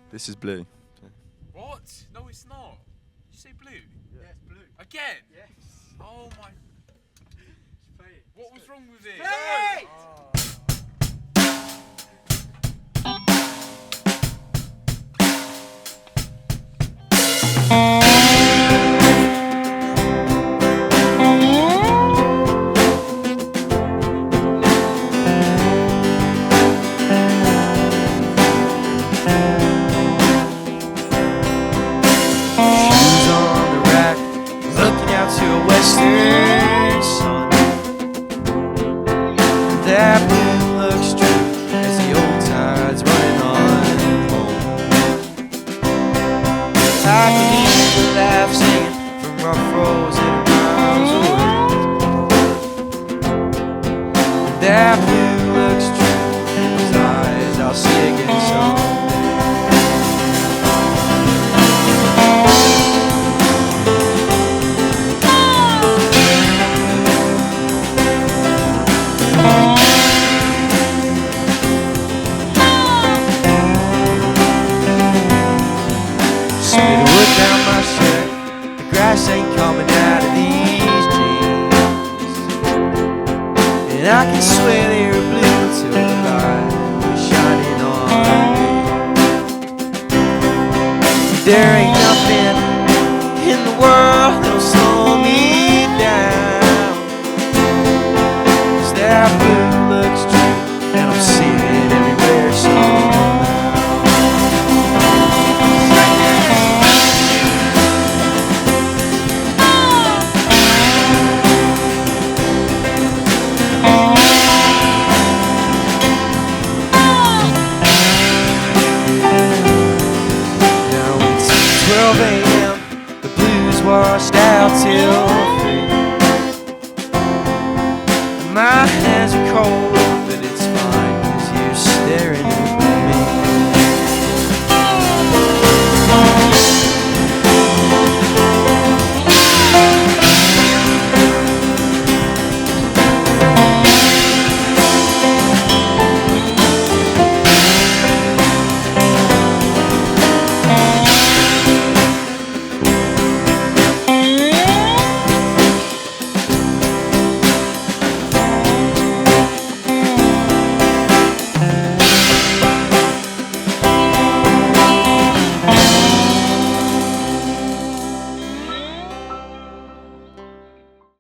This is blue. What? No, it's not. Did you say blue? Yeah, it's blue. Again? Yes. Oh my. Just play it. What was wrong with it? Play it! Shoes on the rack, looking out to a western sun. That blue looks true as the old tide's running on home. I can hear the laugh singing from rough frozen miles away. That blue looks true in those eyes, I'll see again someday. Spit wood down my shirt, the grass ain't coming out of these jeans. And I can swear they were blue till the light was shining on me. There ain't nothing in the world that'll slow me down. 'Cause that blue looks true, and I'm seeing it everywhere somehow. Now it's 12 a.m. The blues washed out till